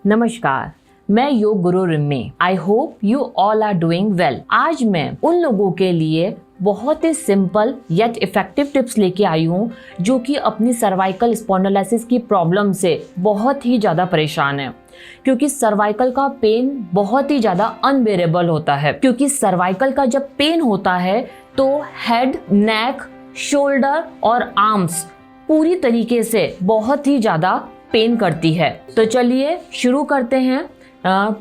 नमस्कार, मैं योग गुरु Rimmi. I hope you all are doing well. आज मैं उन लोगों के लिए बहुत ही सिंपल येट इफेक्टिव टिप्स लेके आई हूँ जो कि अपनी सर्वाइकल स्पॉन्डिलोलिसिस की प्रॉब्लम से बहुत ही ज़्यादा परेशान है, क्योंकि सर्वाइकल का पेन बहुत ही ज़्यादा अनबेरेबल होता है। क्योंकि सर्वाइकल का जब पेन होता है तो हेड, नेक, शोल्डर और आर्म्स पूरी तरीके से बहुत ही ज़्यादा पेन करती है। तो चलिए शुरू करते हैं।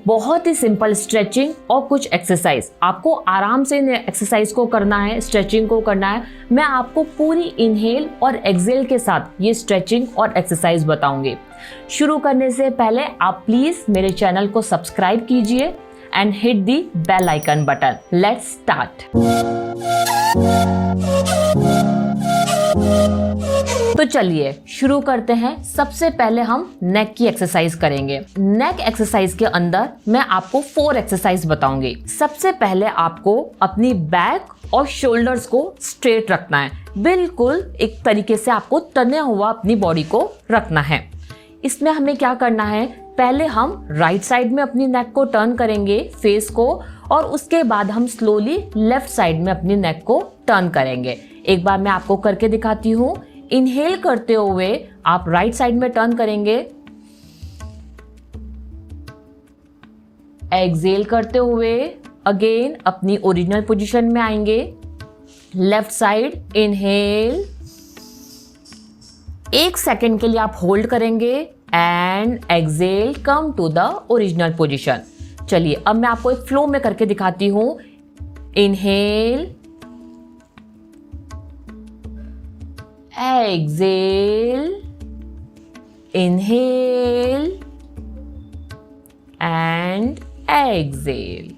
बहुत ही सिंपल स्ट्रेचिंग और कुछ एक्सरसाइज। आपको आराम से एक्सरसाइज को करना है, स्ट्रेचिंग को करना है। मैं आपको पूरी इनहेल और एक्सहेल के साथ ये स्ट्रेचिंग और एक्सरसाइज बताऊंगी। शुरू करने से पहले आप प्लीज मेरे चैनल को सब्सक्राइब कीजिए and hit the bell icon button. Let's start. तो चलिए शुरू करते हैं। सबसे पहले हम नेक की एक्सरसाइज करेंगे। नेक एक्सरसाइज के अंदर मैं आपको 4 एक्सरसाइज बताऊंगी। सबसे पहले आपको अपनी बैक और शोल्डर्स को स्ट्रेट रखना है। बिल्कुल एक तरीके से आपको तने हुआ अपनी बॉडी को रखना है। इसमें हमें क्या करना है, पहले हम राइट साइड में अपनी नेक को टर्न करेंगे, फेस को, और उसके बाद हम स्लोली लेफ्ट साइड में अपनी नेक को टर्न करेंगे। एक बार मैं आपको करके दिखाती हूँ। इनहेल करते हुए आप राइट साइड में टर्न करेंगे, एक्सहेल करते हुए अगेन अपनी ओरिजिनल पोजीशन में आएंगे। लेफ्ट साइड इनहेल, 1 सेकेंड के लिए आप होल्ड करेंगे and exhale, come to the original position. चलिए अब मैं आपको एक फ्लो में करके दिखाती हूं। Inhale, exhale, inhale and exhale.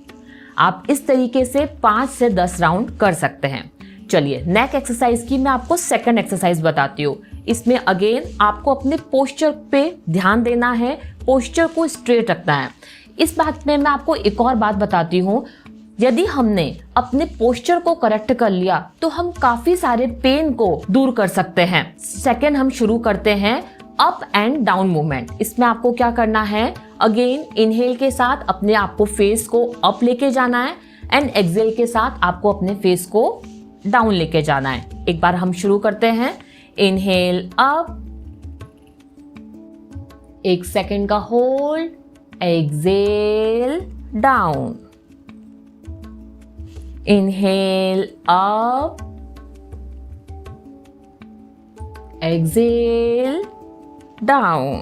आप इस तरीके से 5 से 10 राउंड कर सकते हैं। चलिए नेक एक्सरसाइज की मैं आपको सेकंड एक्सरसाइज बताती हूँ। इसमें अगेन आपको अपने पोस्चर पे ध्यान देना है, पोस्चर को स्ट्रेट रखना है। इस बात में मैं आपको एक और बात बताती हूँ। यदि हमने अपने पोस्चर को करेक्ट कर लिया तो हम काफी सारे पेन को दूर कर सकते हैं। सेकंड हम शुरू करते हैं अप एंड डाउन मूवमेंट। इसमें आपको क्या करना है, अगेन इनहेल के साथ अपने आप को फेस को अप लेके जाना है एंड एक्सहेल के साथ आपको अपने फेस को डाउन लेके जाना है। एक बार हम शुरू करते हैं। इनहेल अप, 1 सेकेंड का hold, exhale down, inhale up, exhale down.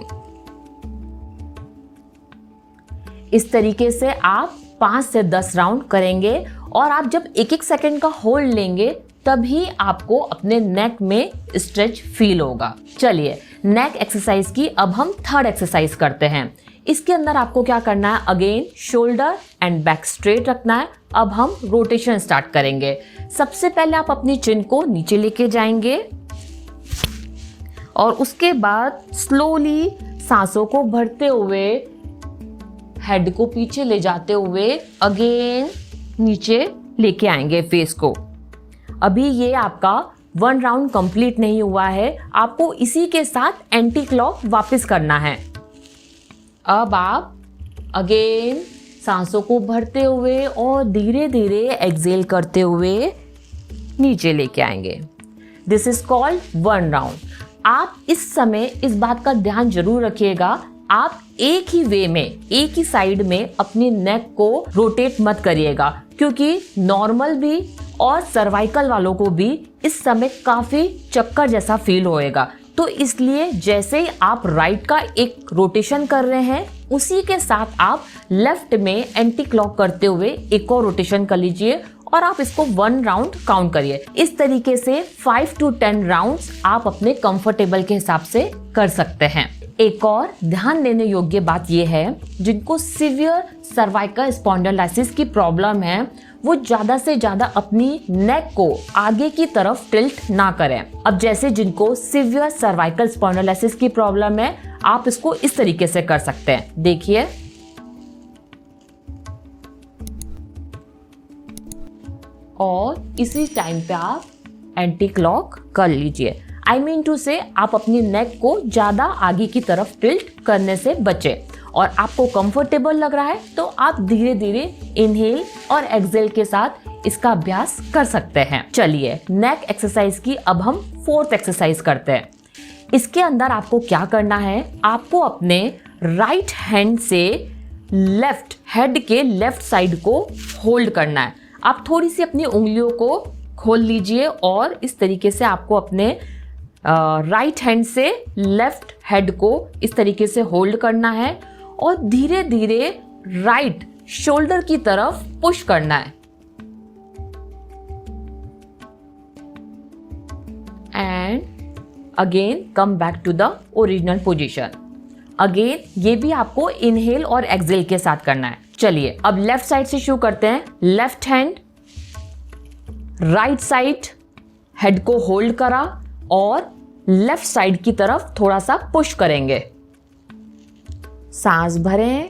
इस तरीके से आप 5 से 10 राउंड करेंगे और आप जब 1-1 सेकेंड का होल्ड लेंगे तभी आपको अपने नेक में स्ट्रेच फील होगा। चलिए नेक एक्सरसाइज की अब हम थर्ड एक्सरसाइज करते हैं। इसके अंदर आपको क्या करना है, again shoulder and back straight रखना है। अब हम रोटेशन स्टार्ट करेंगे। सबसे पहले आप अपनी चिन को नीचे लेके जाएंगे और उसके बाद स्लोली सांसों को भरते हुए हेड को पीछे ले जाते हुए अगेन नीचे लेके आएंगे फेस को। अभी ये आपका 1 राउंड कंप्लीट नहीं हुआ है, आपको इसी के साथ एंटी क्लॉक वापस करना है। अब आप अगेन सांसों को भरते हुए और धीरे धीरे एक्सहेल करते हुए नीचे लेके आएंगे। This is called 1 round. आप इस समय इस बात का ध्यान जरूर रखिएगा, आप एक ही वे में, एक ही साइड में अपनी नेक को रोटेट मत करिएगा, क्योंकि नॉर्मल भी और सर्वाइकल वालों को भी इस समय काफी चक्कर जैसा फील होएगा। तो इसलिए जैसे ही आप राइट का एक रोटेशन कर रहे हैं उसी के साथ आप लेफ्ट में एंटी क्लॉक करते हुए एक और रोटेशन कर लीजिए और आप इसको 1 राउंड काउंट करिए। इस तरीके से 5 to 10 राउंड्स आप अपने कंफर्टेबल के हिसाब से कर सकते हैं। एक और ध्यान देने योग्य बात यह है, जिनको सीवियर सर्वाइकल स्पॉन्डिलोलिसिस की प्रॉब्लम है वो ज्यादा से ज्यादा अपनी नेक को आगे की तरफ टिल्ट ना करें। अब जैसे जिनको सीवियर सर्वाइकल स्पॉन्डिलोलिसिस की प्रॉब्लम है, आप इसको इस तरीके से कर सकते हैं। देखिए, और इसी टाइम पे आप एंटी क्लॉक कर लीजिए। आई मीन टू से आप अपनी नेक को ज्यादा आगे की तरफ टिल्ट करने से बचे। और आपको कंफर्टेबल लग रहा है तो आप धीरे धीरे इनहेल और एक्सहेल के साथ इसका अभ्यास कर सकते हैं। चलिए नेक एक्सरसाइज की अब हम 4th एक्सरसाइज करते हैं। इसके अंदर आपको क्या करना है, आपको अपने राइट हैंड से लेफ्ट हेड के लेफ्ट साइड को होल्ड करना है। आप थोड़ी सी अपनी उंगलियों को खोल लीजिए और इस तरीके से आपको अपने राइट हैंड से लेफ्ट हेड को इस तरीके से होल्ड करना है और धीरे धीरे राइट शोल्डर की तरफ पुश करना है। And again come back to the original position. Again ये भी आपको इनहेल और एक्सहेल के साथ करना है। चलिए अब लेफ्ट साइड से शुरू करते हैं। Left hand right side head को होल्ड करा और लेफ्ट साइड की तरफ थोड़ा सा पुश करेंगे। सांस भरें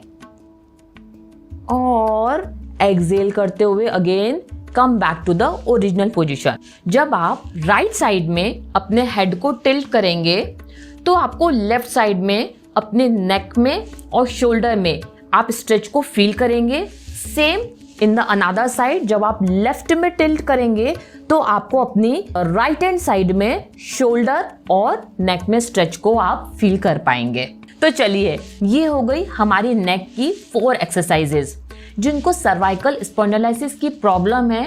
और एक्सहेल करते हुए again come back to the original position. जब आप राइट साइड में अपने हेड को टिल्ट करेंगे तो आपको लेफ्ट साइड में अपने नेक में और शोल्डर में आप स्ट्रेच को फील करेंगे। Same in the another side जब आप लेफ्ट में टिल्ट करेंगे तो आपको अपनी राइट हैंड साइड में शोल्डर और नेक में स्ट्रेच को आप फील कर पाएंगे। तो चलिए ये हो गई हमारी नेक की 4 एक्सरसाइजेज। जिनको सर्वाइकल स्पॉन्डिलोलिसिस की प्रॉब्लम है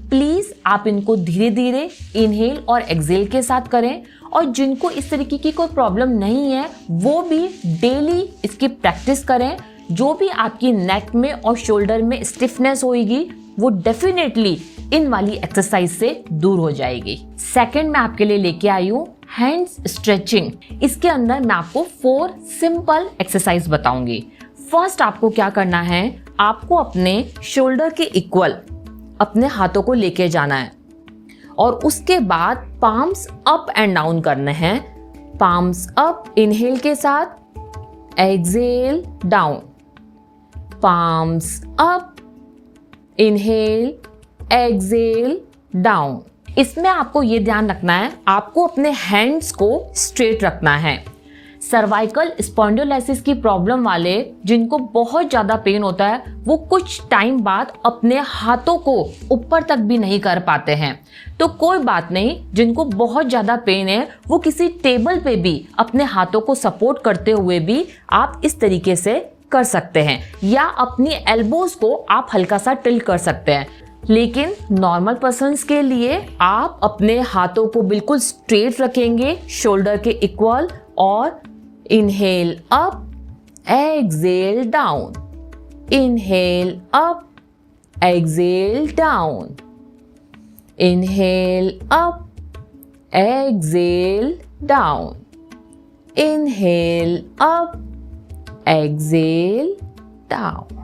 प्लीज आप इनको धीरे धीरे इनहेल और एक्सहेल के साथ करें, और जिनको इस तरीके की कोई प्रॉब्लम नहीं है वो भी डेली इसकी प्रैक्टिस करें। जो भी आपकी नेक में और शोल्डर में स्टिफनेस होगी वो डेफिनेटली इन वाली एक्सरसाइज से दूर हो जाएगी। सेकंड मैं आपके लिए लेके आई हूँ हैंड्स स्ट्रेचिंग। इसके अंदर मैं आपको 4 सिंपल एक्सरसाइज बताऊंगी। फर्स्ट आपको क्या करना है, आपको अपने शोल्डर के इक्वल अपने हाथों को लेके जाना है और उसके बाद पाम्स अप एंड डाउन करने हैं। पाम्स अप इनहेल के साथ, exhale down, palms up inhale exhale down. इसमें आपको ये ध्यान रखना है, आपको अपने हैंड्स को स्ट्रेट रखना है। सर्वाइकल स्पॉन्डिलोलिसिस की प्रॉब्लम वाले जिनको बहुत ज़्यादा पेन होता है वो कुछ टाइम बाद अपने हाथों को ऊपर तक भी नहीं कर पाते हैं। तो कोई बात नहीं, जिनको बहुत ज़्यादा पेन है वो किसी टेबल पे भी अपने हाथों को सपोर्ट करते हुए भी आप इस तरीके से कर सकते हैं, या अपनी एल्बोज को आप हल्का सा टिल्ट कर सकते हैं। लेकिन नॉर्मल पर्सन्स के लिए आप अपने हाथों को बिल्कुल स्ट्रेट रखेंगे, शोल्डर के इक्वल, और inhale up exhale down, inhale up exhale down, inhale up exhale down, inhale up exhale down.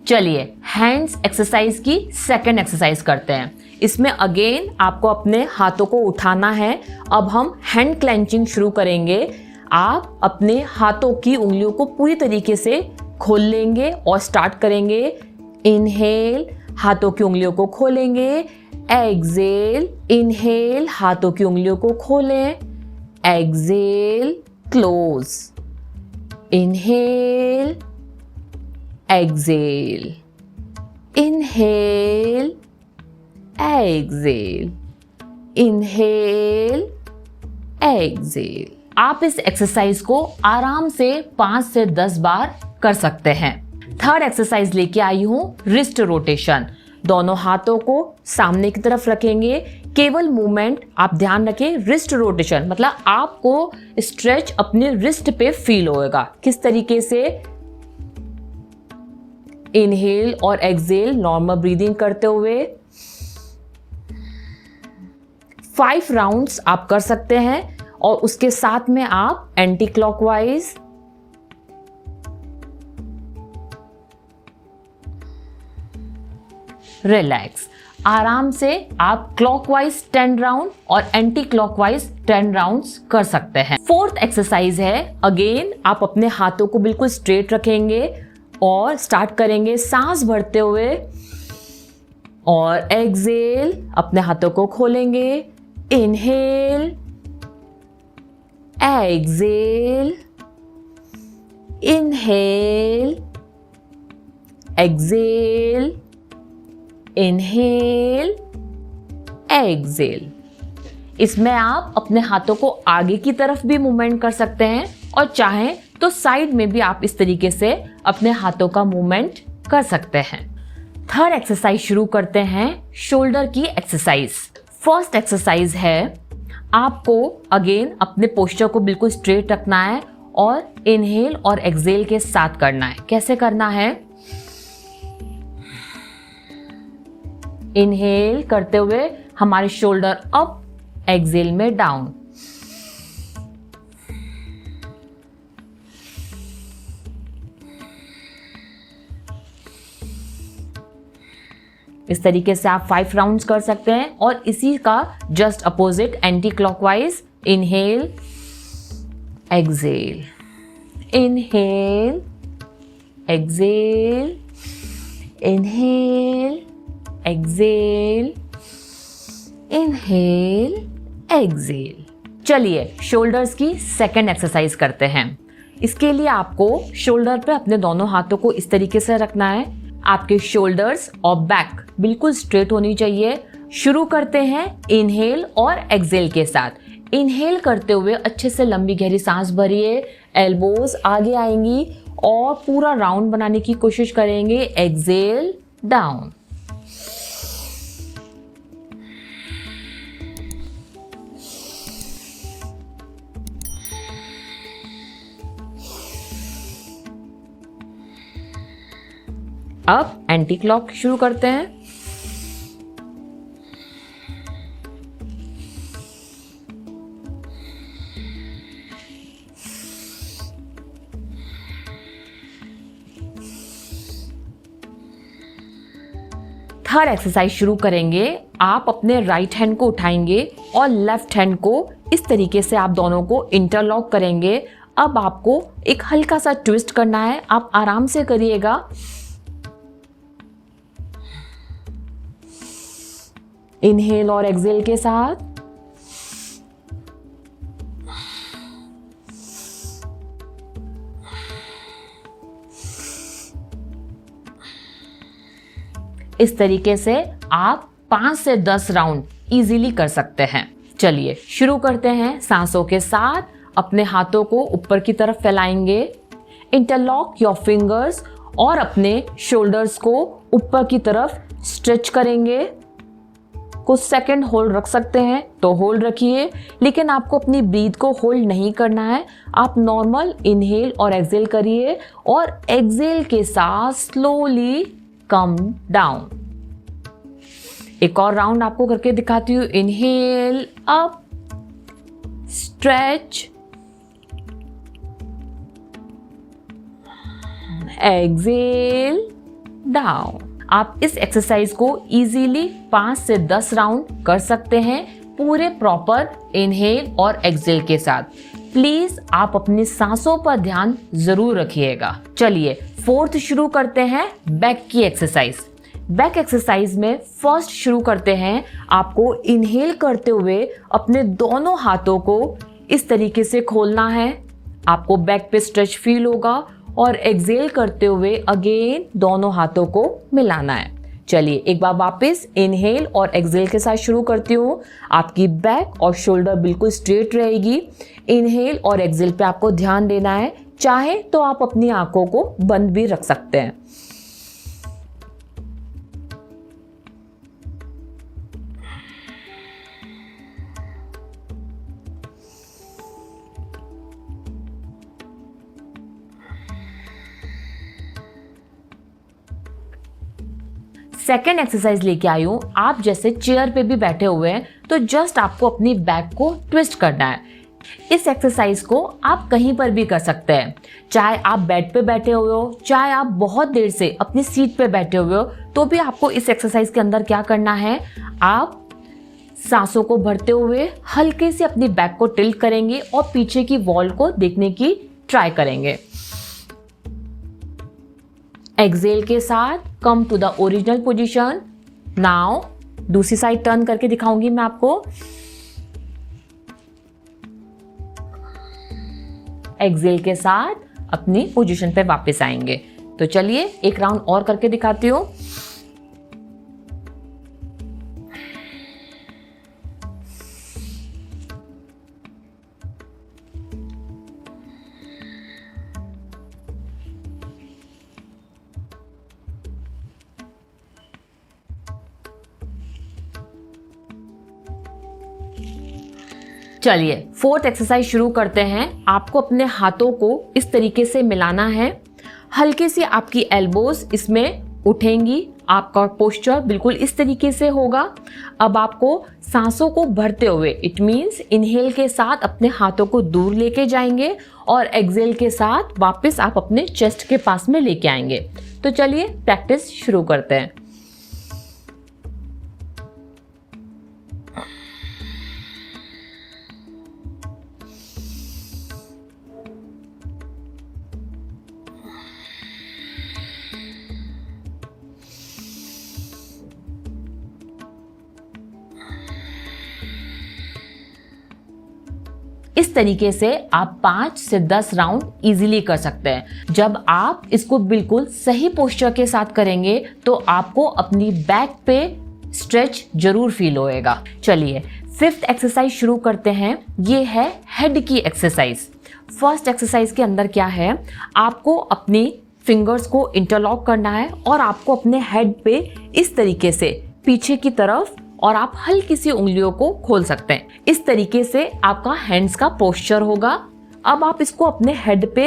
चलिए हैंड्स एक्सरसाइज की सेकंड एक्सरसाइज करते हैं। इसमें अगेन आपको अपने हाथों को उठाना है। अब हम हैंड क्लेंचिंग शुरू करेंगे। आप अपने हाथों की उंगलियों को पूरी तरीके से खोल लेंगे और स्टार्ट करेंगे। इनहेल, हाथों की उंगलियों को खोलेंगे, एक्सहेल, इनहेल, हाथों की उंगलियों को खोलें, exhale, close, inhale, exhale, inhale, exhale, inhale, exhale. आप इस एक्सरसाइज को आराम से 5 से 10 बार कर सकते हैं। थर्ड एक्सरसाइज लेके आई हूं रिस्ट रोटेशन। दोनों हाथों को सामने की तरफ रखेंगे। केवल मूवमेंट आप ध्यान रखें, रिस्ट रोटेशन मतलब आपको स्ट्रेच अपने रिस्ट पे फील होएगा। किस तरीके से, इनहेल और एक्सहेल नॉर्मल ब्रीदिंग करते हुए 5 राउंड्स आप कर सकते हैं, और उसके साथ में आप एंटी क्लॉकवाइज, रिलैक्स, आराम से आप क्लॉकवाइज 10 राउंड और एंटी क्लॉकवाइज 10 राउंड्स कर सकते हैं। फोर्थ एक्सरसाइज है, अगेन आप अपने हाथों को बिल्कुल स्ट्रेट रखेंगे और स्टार्ट करेंगे सांस भरते हुए, और एक्सहेल, अपने हाथों को खोलेंगे, inhale, exhale, inhale, exhale, inhale, exhale. इसमें आप अपने हाथों को आगे की तरफ भी मूवमेंट कर सकते हैं और चाहें तो साइड में भी आप इस तरीके से अपने हाथों का मूवमेंट कर सकते हैं। थर्ड एक्सरसाइज शुरू करते हैं शोल्डर की एक्सरसाइज। फर्स्ट एक्सरसाइज है, आपको अगेन अपने पोस्चर को बिल्कुल स्ट्रेट रखना है और इनहेल और एक्सेल के साथ करना है। कैसे करना है? इनहेल करते हुए हमारे शोल्डर अप, एक्सेल में डाउन। इस तरीके से आप 5 राउंड्स कर सकते हैं और इसी का just opposite anti clockwise. Inhale, exhale, inhale, exhale, inhale, exhale, inhale, exhale. चलिए शोल्डर्स की सेकंड एक्सरसाइज करते हैं। इसके लिए आपको शोल्डर पे अपने दोनों हाथों को इस तरीके से रखना है। आपके शोल्डर्स और बैक बिल्कुल स्ट्रेट होनी चाहिए। शुरू करते हैं इनहेल और एक्सेल के साथ। इनहेल करते हुए अच्छे से लंबी गहरी सांस भरिए, एल्बोज आगे आएंगी और पूरा राउंड बनाने की कोशिश करेंगे। Exhale, down. अब एंटी क्लॉक शुरू करते हैं। थर्ड एक्सरसाइज शुरू करेंगे। आप अपने राइट हैंड को उठाएंगे और लेफ्ट हैंड को इस तरीके से आप दोनों को इंटरलॉक करेंगे। अब आपको एक हल्का सा ट्विस्ट करना है, आप आराम से करिएगा। इनहेल और एक्सेल के साथ। इस तरीके से आप 5 से 10 राउंड इजीली कर सकते हैं। चलिए शुरू करते हैं। सांसों के साथ अपने हाथों को ऊपर की तरफ फैलाएंगे। इंटरलॉक योर फिंगर्स और अपने शोल्डर्स को ऊपर की तरफ स्ट्रेच करेंगे। कुछ सेकंड होल्ड रख सकते हैं तो होल्ड रखिए, लेकिन आपको अपनी ब्रीथ को होल्ड नहीं करना है। आप नॉर्मल इनहेल और एक्सेल करिए और एक्सेल के साथ स्लोली कम डाउन। एक और राउंड आपको करके दिखाती हूँ। Inhale up, stretch, exhale, down. आप इस एक्सरसाइज को इजीली 5 से 10 राउंड कर सकते हैं पूरे प्रॉपर इनहेल और एक्सेल के साथ। प्लीज आप अपनी सांसों पर ध्यान जरूर रखिएगा। चलिए फोर्थ शुरू करते हैं, बैक की एक्सरसाइज। बैक एक्सरसाइज में फर्स्ट शुरू करते हैं। आपको इनहेल करते हुए अपने दोनों हाथों को इस तरीके से खोलना है। आपको बैक पे स्ट्रेच फील होगा और एक्सेल करते हुए अगेन दोनों हाथों को मिलाना है। चलिए एक बार वापस इनहेल और एक्सेल के साथ शुरू करती हूँ। आपकी बैक और शोल्डर बिल्कुल स्ट्रेट रहेगी। इनहेल और एक्सेल पे आपको ध्यान देना है। चाहे तो आप अपनी आंखों को बंद भी रख सकते हैं। सेकेंड एक्सरसाइज लेके आई हूँ। आप जैसे चेयर पे भी बैठे हुए हैं तो जस्ट आपको अपनी बैक को ट्विस्ट करना है। इस एक्सरसाइज को आप कहीं पर भी कर सकते हैं, चाहे आप बेड पे बैठे हुए हो, चाहे आप बहुत देर से अपनी सीट पे बैठे हुए हो, तो भी आपको इस एक्सरसाइज के अंदर क्या करना है, आप सांसों को भरते हुए हल्के से अपनी बैक को टिल्ट करेंगे और पीछे की वॉल को देखने की ट्राई करेंगे। एक्सेल के साथ come to the original position. Now दूसरी साइड टर्न करके दिखाऊंगी मैं आपको। एक्सेल के साथ अपनी पोजीशन पे वापस आएंगे। तो चलिए एक राउंड और करके दिखाती हूँ। चलिए फोर्थ एक्सरसाइज शुरू करते हैं। आपको अपने हाथों को इस तरीके से मिलाना है, हल्की सी आपकी एल्बोज इसमें उठेंगी, आपका पोस्चर बिल्कुल इस तरीके से होगा। अब आपको सांसों को भरते हुए, इट मीन्स इनहेल के साथ अपने हाथों को दूर लेके जाएंगे और एक्सहेल के साथ वापस आप अपने चेस्ट के पास में लेके आएंगे। तो चलिए प्रैक्टिस शुरू करते हैं। इस तरीके से आप 5 से 10 राउंड इजीली कर सकते हैं। जब आप इसको बिल्कुल सही पोस्चर के साथ करेंगे तो आपको अपनी बैक पे स्ट्रेच जरूर फील होएगा। चलिए फिफ्थ एक्सरसाइज शुरू करते हैं। ये है हेड की एक्सरसाइज। फर्स्ट एक्सरसाइज के अंदर क्या है, आपको अपनी फिंगर्स को इंटरलॉक करना है और आपको अपने हेड पे इस तरीके से पीछे की तरफ, और आप हल्की सी उंगलियों को खोल सकते हैं। इस तरीके से आपका हैंड्स का पोस्चर होगा। अब आप इसको अपने हेड पे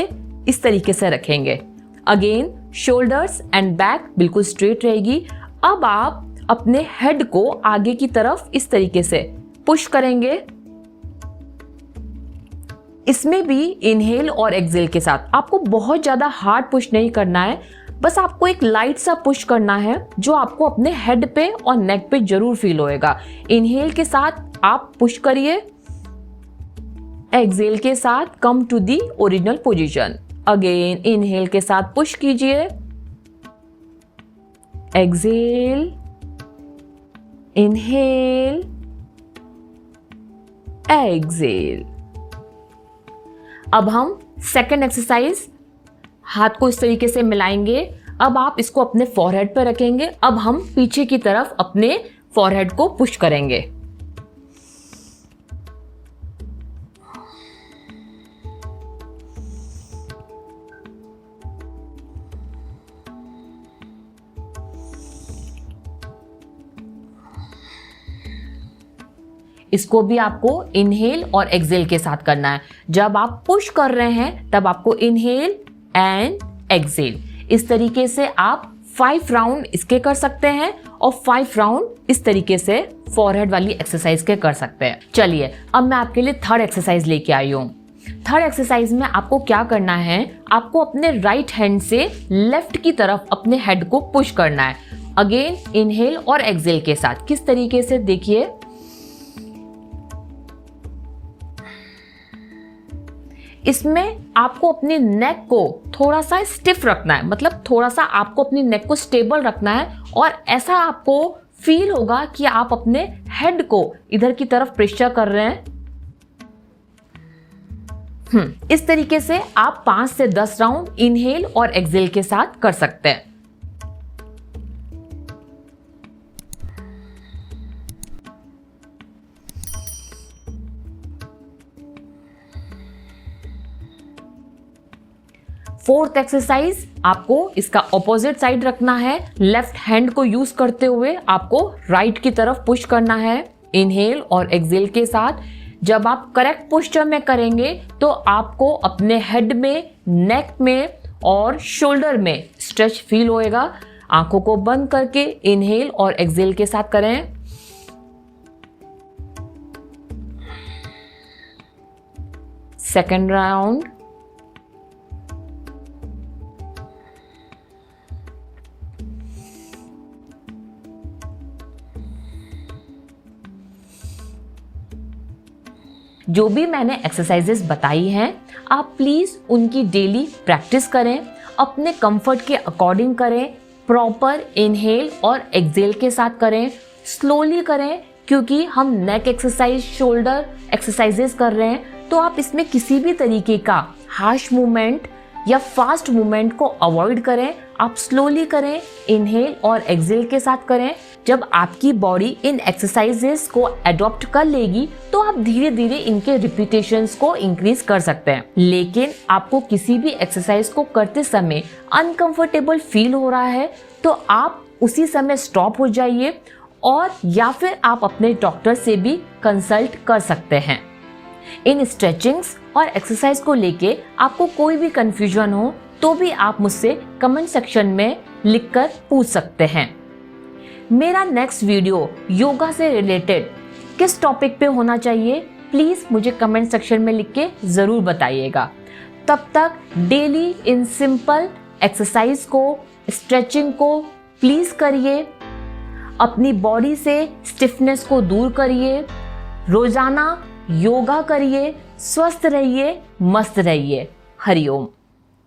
इस तरीके से रखेंगे। अगेन शोल्डर्स एंड बैक बिल्कुल स्ट्रेट रहेगी। अब आप अपने हेड को आगे की तरफ इस तरीके से पुश करेंगे। इसमें भी इनहेल और एक्सहेल के साथ आपको बहुत ज्यादा हार्ड पुश नहीं करना है, बस आपको एक लाइट सा पुश करना है जो आपको अपने हेड पे और नेक पे जरूर फील होएगा। इनहेल के साथ आप पुश करिए, एक्सहेल के साथ come to the original position. Again inhale के साथ पुश कीजिए, एक्सहेल, इनहेल, एक्सहेल। अब हम सेकेंड एक्सरसाइज, हाथ को इस तरीके से मिलाएंगे। अब आप इसको अपने फॉरहेड पर रखेंगे। अब हम पीछे की तरफ अपने फॉरहेड को पुश करेंगे। इसको भी आपको इनहेल और एक्सहेल के साथ करना है। जब आप पुश कर रहे हैं तब आपको इनहेल एंड एक्सहेल। इस तरीके से आप 5 राउंड इसके कर सकते हैं और 5 राउंड इस तरीके से फॉरहेड वाली एक्सरसाइज के कर सकते हैं। चलिए अब मैं आपके लिए थर्ड एक्सरसाइज लेके आई हूँ। थर्ड एक्सरसाइज में आपको क्या करना है, आपको अपने राइट हैंड से लेफ्ट की तरफ अपने हेड को पुश करना है। अगेन इनहेल और एक्सहेल के साथ किस तरीके से, देखिए इसमें आपको अपनी नेक को थोड़ा सा स्टिफ रखना है, मतलब थोड़ा सा आपको अपनी नेक को स्टेबल रखना है और ऐसा आपको फील होगा कि आप अपने हेड को इधर की तरफ प्रेशर कर रहे हैं। इस तरीके से आप 5 से 10 राउंड इनहेल और एक्सहेल के साथ कर सकते हैं। फोर्थ एक्सरसाइज, आपको इसका ऑपोजिट साइड रखना है। लेफ्ट हैंड को यूज करते हुए आपको राइट की तरफ पुश करना है इनहेल और एक्सहेल के साथ। जब आप करेक्ट पोस्चर में करेंगे तो आपको अपने हेड में, नेक में और शोल्डर में स्ट्रेच फील होएगा। आंखों को बंद करके इनहेल और एक्सहेल के साथ करें। सेकेंड राउंड, जो भी मैंने एक्सरसाइजेस बताई हैं आप प्लीज उनकी डेली प्रैक्टिस करें, अपने कंफर्ट के अकॉर्डिंग करें, प्रॉपर इनहेल और एक्सहेल के साथ करें, स्लोली करें, क्योंकि हम नेक एक्सरसाइज, शोल्डर एक्सरसाइजेस कर रहे हैं तो आप इसमें किसी भी तरीके का हार्श मूवमेंट या फास्ट मूवमेंट को अवॉइड करें, आप स्लोली करें, इनहेल और एक्सहेल के साथ करें। जब आपकी बॉडी इन एक्सरसाइजेस को अडॉप्ट कर लेगी तो आप धीरे धीरे इनके रिपीटेशंस को इंक्रीज कर सकते हैं। लेकिन आपको किसी भी एक्सरसाइज को करते समय अनकंफर्टेबल फील हो रहा है तो आप उसी समय स्टॉप हो जाइए और या फिर आप अपने डॉक्टर से भी कंसल्ट कर सकते हैं। इन स्ट्रेचिंग्स और एक्सरसाइज को लेके आपको कोई भी कंफ्यूजन हो तो भी आप मुझसे कमेंट सेक्शन में लिखकर पूछ सकते हैं। मेरा नेक्स्ट वीडियो योगा से रिलेटेड किस टॉपिक पे होना चाहिए प्लीज़ मुझे कमेंट सेक्शन में लिख के ज़रूर बताइएगा। तब तक डेली इन सिंपल एक्सरसाइज को, स्ट्रेचिंग को प्लीज़ करिए, अपनी बॉडी से स्टिफनेस को दूर करिए, रोज़ाना योगा करिए, स्वस्थ रहिए, मस्त रहिए। हरिओम।